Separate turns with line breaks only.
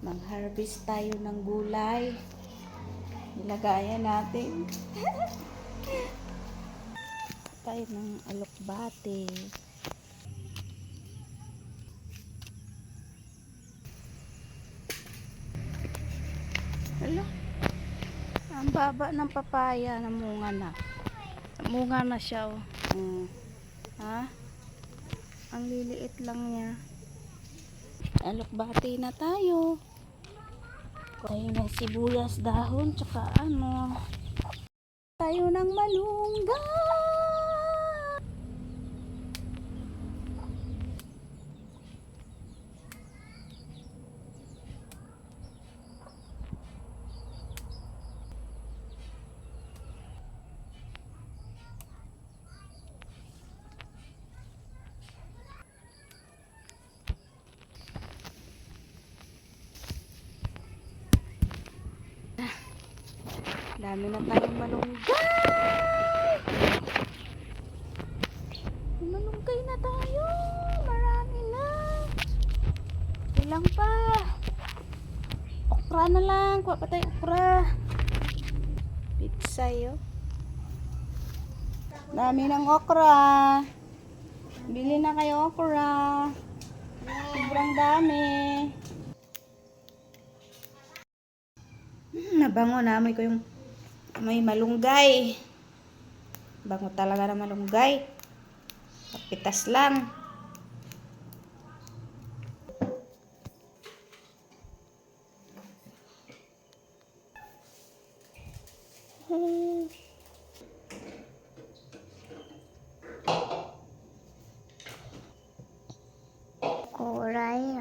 Mag-harvest tayo ng gulay. Ilagayan natin. Tayo ng alokbate. Hala. Ang baba ng papaya. Namunga na. Namunga na siya, oh. Ha? Ang liliit lang niya. Alokbate na tayo. Tayo ng sibuyas, dahon, tsaka ano. Tayo ng malunggay. Dami na tayong malunggay. Malunggay na tayo. Marami na. Ilang pa. Okra na lang. Kuha pa tayo okra. Pitsay, oh. Dami ng okra. Bili na kayo okra. Sobrang dami. Nabango na. Amoy ko yung may malunggay. Bango talaga na malunggay. Pitas lang. Oray.